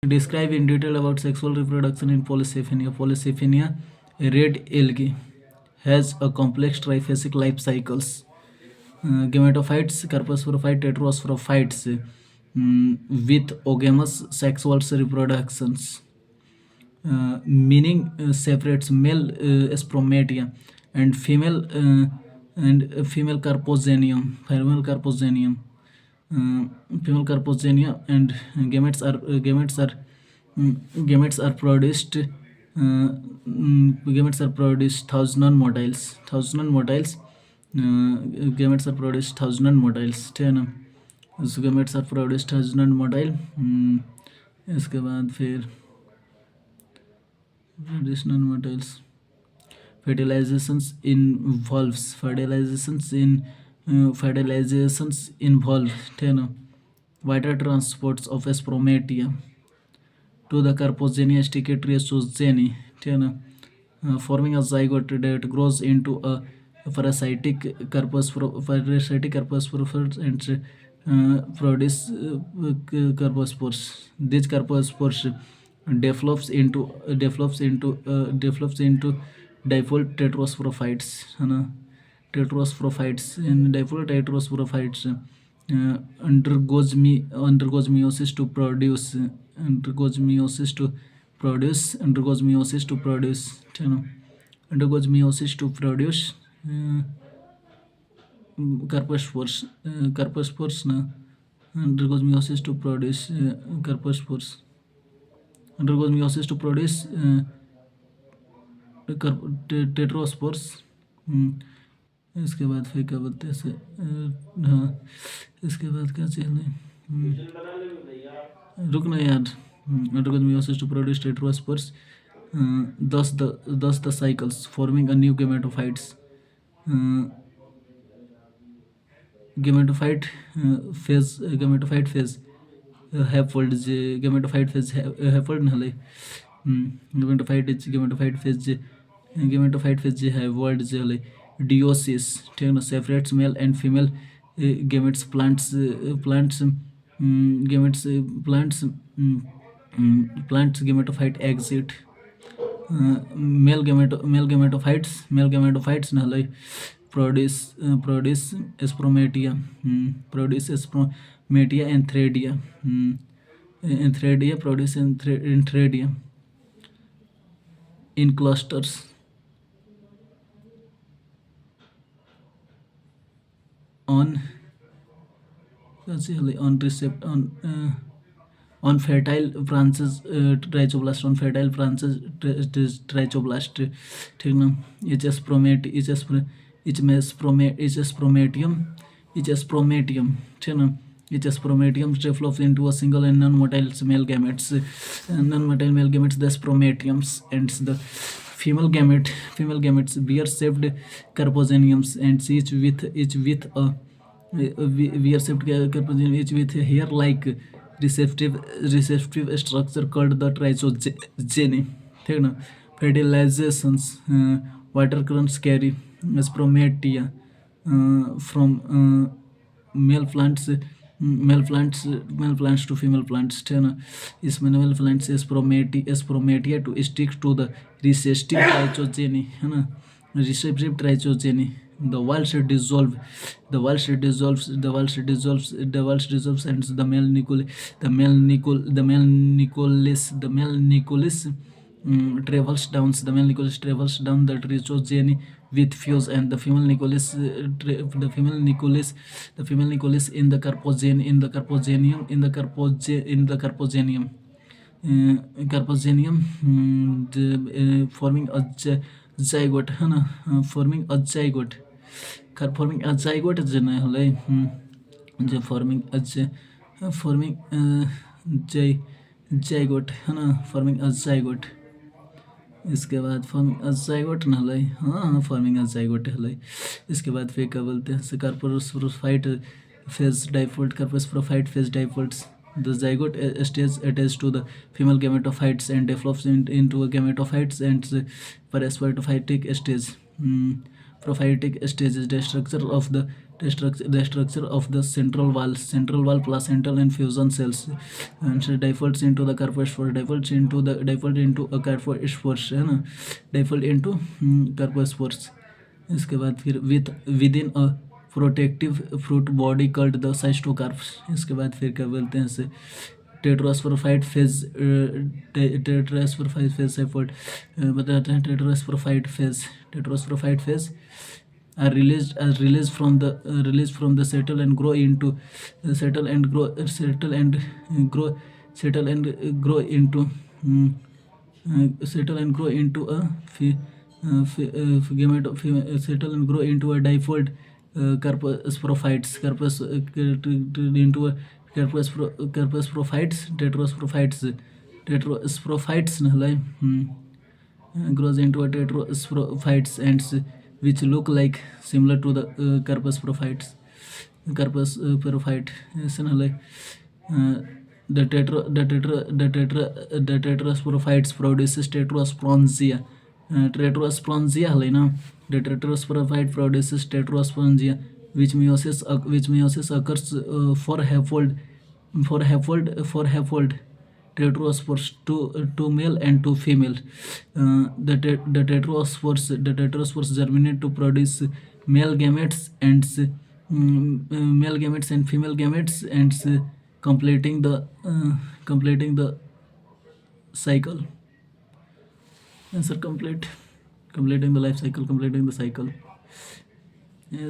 Describe in detail about sexual reproduction in Polycythemia. Polycythemia, a red algae, has a complex triphasic life cycles. Gametophytes, corpusculophytes, heterosporiophytes, with ogamous sexual reproductions, meaning separates male spermatia and female carpogenium. Female carpogenia and gametes are produced. Gametes are produced thousand motiles. Gametes are produced thousand motiles. So gametes are produced thousand motile. इसके बाद फिर additional motiles. Fertilizations involve vital transports of spermatia to the carpogenia sticatria, forming a zygote that grows into a parasitic carpospores and produce carpospores. These carpospores develops into dipole tetrasporiophytes, in dipole tetrasporiophytes undergoes meiosis to produce carpospores. Undergoes meiosis to produce carpospores. Undergoes meiosis to produce tetrospores. इसके बाद फिर क्या बोलते हैं इसे, हाँ इसके बाद क्या चाहिए, रुकना यार. Undergoes meiosis to produce tetrospores. Thus the cycles forming a new gametophytes. Gametophyte phase haploid gametophyte phase haploid नहले. gametophyte phase haploid हले. Deiosis separates male and female gametes. Plants gametophyte exit. Male gametophytes नहले produce spermatia. And threadia. Produce threadia in clusters. On fertile branches trichoblast. ठीक ना. Each spromatium develops into a single and non-motile male gametes. Non-motile male gametes, the spromatiums, and the female gametes bear shaped carpogeniums, and each with a hair-like receptive structure called the trichogeny. ठीक ना. Fertilizations. Water currents carry spermatia from male plants to female plants. इसमें male plants spermatia to stick to the recessive trichogeny. The walls dissolve, and the male nucleus travels down the trichogeny with fuse, and the female nucleus in the carpogenium, forming a zygote है ना. Forming a zygote जो नहीं हले जो forming zygote है ना. Forming a zygote. इसके बाद फॉर्मिंग अ zygote न हले. हाँ फॉर्मिंग अ zygote हले. इसके बाद फिर क्या बोलते हैं, carposporophyte phase diploids. The zygote stays attached to the female gametophytes and develops into a gametophytes and parasitophytic stage. Prophytic stage is the structure of the the structure of the central wall, placental and fusion cells, and so difolds into the carposphere, difolds into a carposphere है ना, difold into carpospores. इसके बाद फिर within a protective fruit body called the cystocarps. इसके बाद फिर क्या बोलते हैं इसे, टेट्रास्पोरोफाइट फेज, टेट्रास्पोरोफाइट फेज साइफोल्ड बताते हैं. Tetrasporophyte phase are released from the settle and grow into a settle and grow into a difold carposprophytes, into a carposprophytes, tetrasprophytes grows into a tetrasprophytes, and which look like similar to the carposprophytes. ऐसे the tetrasprophytes produces tetraspongia. Tetraspongia ना, the tetrasprophyte produces tetraspongia, which meiosis occurs for haploid tetraspores, two male and two female. The tetraspores germinate to produce male gametes and female gametes, and completing the cycle. Answer complete. Completing the life cycle, completing the cycle.